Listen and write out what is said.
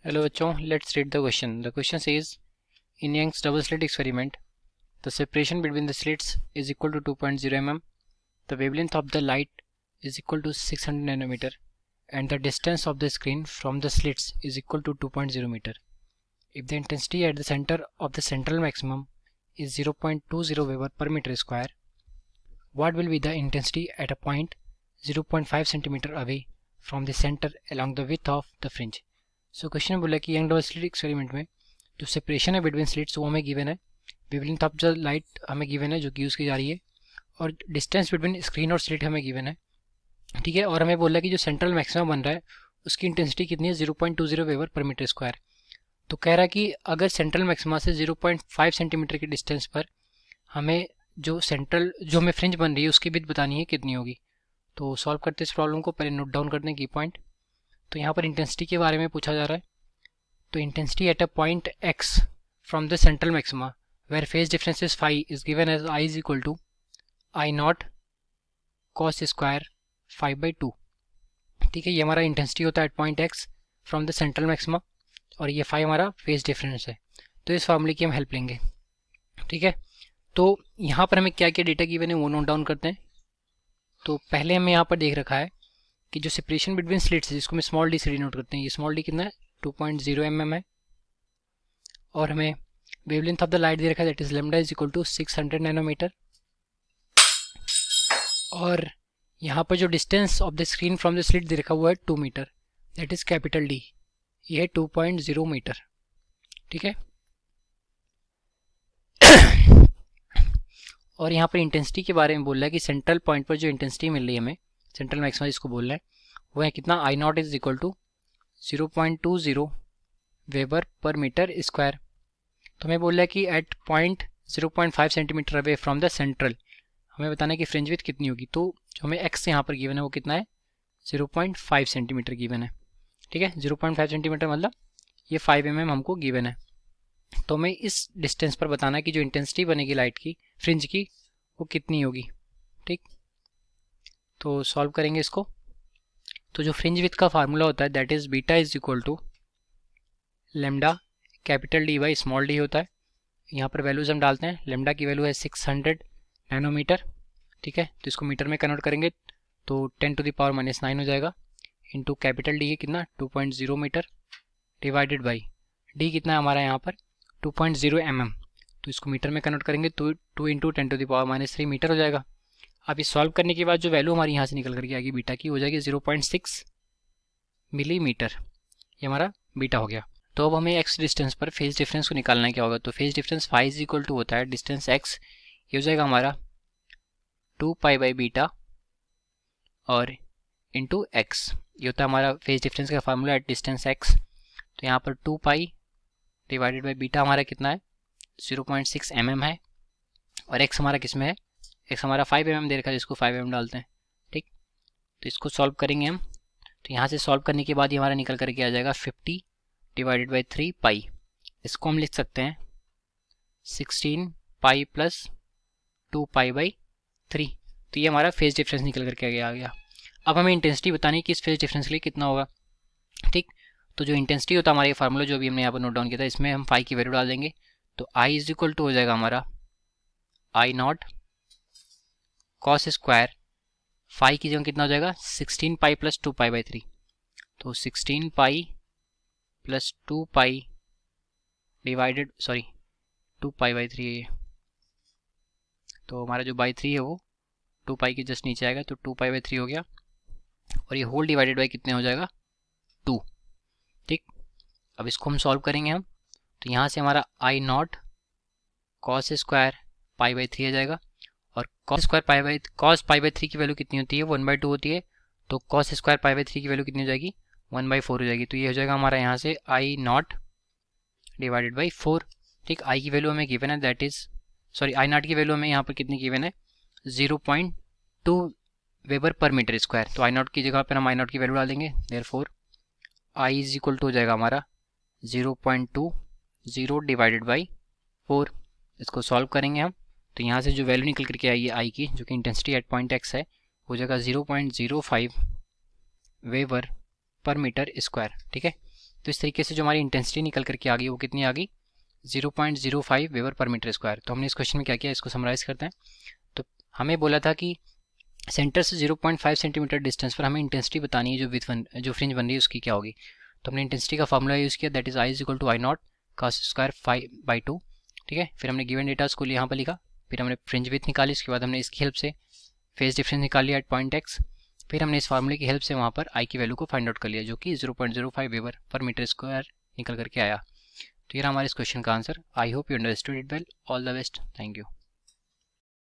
Hello बच्चों, let's read the question. The question says, in Young's double slit experiment, the separation between the slits is equal to 2.0 mm, the wavelength of the light is equal to 600 nanometer, and the distance of the screen from the slits is equal to 2.0 meter. If the intensity at the center of the central maximum is 0.20 Weber per meter square, what will be the intensity at a point 0.5 centimeter away from the center along the width of the fringe? So question में बोला कि young double slit experiment में जो separation है between slits वो हमें given है, wavelength of the light हमें गिवन है जो कि यूज़ की जा रही है, और डिस्टेंस बिटवीन स्क्रीन और स्लिट हमें गिवन है, ठीक है। और हमें बोला कि जो सेंट्रल मैक्सिमम बन रहा है उसकी इंटेंसिटी कितनी है, 0.20 वेबर पर मीटर स्क्वायर। तो कह रहा है कि अगर सेंट्रल मैक्सिमा से 0.5 सेंटीमीटर के डिस्टेंस पर हमें जो हमें फ्रिंज बन रही है उसकी विड्थ बतानी है कितनी होगी। तो सॉल्व करते इस प्रॉब्लम को, पहले नोट डाउन करते हैं की पॉइंट। तो यहाँ पर इंटेंसिटी के बारे में पूछा जा रहा है। तो intensity at a point x from the central maxima where phase difference is phi is given as I is equal to I naught cos square 5/2, ठीक है। ये हमारा इंटेंसिटी होता है at point x from the central maxima, और ये phi हमारा phase difference है। तो इस फॉर्मूले की हम हेल्प लेंगे, ठीक है। तो यहाँ पर हमें क्या क्या डेटा गिवन है वो नोट डाउन करते हैं। तो पहले हमें यहाँ पर देख रखा है कि जो सेपरेशन बिटवीन स्लिट्स है जिसको हम स्मॉल डी से डिनोट करते हैं, ये स्मॉल डी कितना है 2.0 mm है, और हमें वेवलेंथ ऑफ द लाइट दे रखा है that is lambda is equal to 600 nanometre, और यहाँ पर जो distance of the screen from the slit दे रखा हुआ है 2 metre that is capital D, ये है 2.0 मीटर, ठीक है। और यहाँ पर इंटेंसिटी के बारे में बोल रहा है कि सेंट्रल पॉइंट पर जो इंटेंसिटी मिल रही है हमें, सेंट्रल मैक्सिमा जिसको बोल रहे हैं, वो है कितना, I naught is equal to 0.20 weber per metre square. तो हमें बोल रहा है कि at point 0.5 centimetre away from the central हमें बताना है कि फ्रिंज विड्थ कितनी होगी। तो जो हमें एक्स यहाँ पर गिवन है वो कितना है, 0.5 सेंटीमीटर गिवन है, ठीक है। 0.5 सेंटीमीटर मतलब ये 5 mm हमको गिवन है। तो हमें इस डिस्टेंस पर बताना है कि जो इंटेंसिटी बनेगी लाइट की फ्रिंज की वो कितनी होगी, ठीक। तो सॉल्व करेंगे इसको। तो जो फ्रिंज विड्थ का फार्मूला होता है that is beta is equal to lambda capital D by small D होता है। यहाँ पर वैल्यूज हम डालते हैं। लेमडा की वैल्यू है 600 नैनोमीटर, ठीक है। तो इसको मीटर में कन्वर्ट करेंगे तो 10⁻⁻9 हो जाएगा, इंटू कैपिटल डी है कितना 2.0 मीटर, डिवाइडेड बाई डी कितना है हमारा यहाँ पर 2.0 mm। तो इसको मीटर में कन्वर्ट करेंगे तो 2 इंटू 10⁻³ मीटर हो जाएगा। अब इस सॉल्व करने के बाद जो वैल्यू हमारी यहाँ से निकल करके आएगी बीटा की, हो जाएगी 0.6 मिलीमीटर, ये हमारा बीटा हो गया। तो अब हमें x डिस्टेंस पर फेज डिफरेंस को निकालना है क्या होगा। तो phase difference phi is equal to होता है डिस्टेंस x, ये हो जाएगा हमारा 2π बीटा और इंटू x, ये होता है हमारा फेज डिफरेंस का फार्मूला एट डिस्टेंस x। तो यहाँ पर 2π डिवाइडेड बाई बीटा हमारा कितना है 0.6 mm है, और x हमारा किस में है, x हमारा 5 mm दे रखा है जिसको 5 mm डालते हैं, ठीक। तो इसको सॉल्व करेंगे हम। तो यहाँ से सॉल्व करने के बाद ये हमारा निकल करके आ जाएगा 50 डिवाइडेड बाई 3π। इसको हम लिख सकते हैं 16π प्लस 2π/3। तो ये हमारा फेज डिफरेंस निकल करके आ गया। अब हमें इंटेंसिटी बतानी है कि इस फेज डिफरेंस के लिए कितना होगा, ठीक। तो जो इंटेंसिटी होता है हमारा ये फार्मूला जो अभी हमने यहाँ पर नोट डाउन किया था, इसमें हम फाई की वैल्यू डाल देंगे। तो आई इज इक्वल टू हो जाएगा हमारा आई नॉट कॉस स्क्वायर, फाई की जगह कितना हो जाएगा 16π प्लस 2π/3। तो 16π प्लस 2π डिवाइडेड 2π/3 है ये। तो हमारा जो बाई 3 है वो 2π के जस्ट नीचे आएगा, तो 2π/3 हो गया, और ये होल डिवाइडेड बाई कितने हो जाएगा 2, ठीक। अब इसको हम सॉल्व करेंगे हम। तो यहाँ से हमारा आई नॉट कॉस स्क्वायर π/3 आ जाएगा, और कॉस π/3 की वैल्यू कितनी होती है 1/2 होती है। तो कॉस स्क्वायर π/3 की वैल्यू कितनी हो जाएगी 1/4 हो जाएगी। तो ये हो जाएगा हमारा यहाँ से आई नॉट डिवाइडेड बाई 4, ठीक। आई की वैल्यू हमें गिवन है दैट इज आई नॉट की वैल्यू हमें यहाँ पर कितनी गिवन है 0.2 वेबर पर मीटर स्क्वायर। तो आई नॉट की जगह पर हम आई नॉट की वैल्यू डाल देंगे, therefore I is equal to हो जाएगा हमारा 0.20 डिवाइडेड बाई 4। इसको सॉल्व करेंगे हम। तो यहाँ से जो वैल्यू निकल करके आई है आई की, जो कि इंटेंसिटी एट पॉइंट x है, हो जाएगा 0.05 वेबर पर मीटर स्क्वायर, ठीक है। तो इस तरीके से जो हमारी इंटेंसिटी निकल करके आ गई वो कितनी आ गई 0.05 वेबर पर मीटर स्क्वायर। तो हमने इस क्वेश्चन में क्या किया, इसको समराइज़ करते हैं। तो हमें बोला था कि सेंटर से 0.5 सेंटीमीटर डिस्टेंस पर हमें इंटेंसिटी बतानी है जो फ्रिंज बन रही है उसकी क्या होगी। तो हमने इंटेंसिटी का फॉर्मूला यूज़ किया, that is I is equal to I naught cos square 5/2। ठीक है, फिर हमने गिवन डेटा उसको यहाँ पर लिखा, फिर हमने फ्रिंज विड्थ निकाली, उसके बाद हमने इसकी हेल्प से फेज डिफरेंस निकाल लिया एट पॉइंट एक्स, फिर हमने इस फार्मूले की हेल्प से वहाँ पर आई की वैल्यू को फाइंड आउट कर लिया जो कि 0.05 वेबर पर मीटर स्क्वायर निकल करके आया। तो ये रहा हमारे इस क्वेश्चन का answer. I hope you understood it well. All the best, thank you.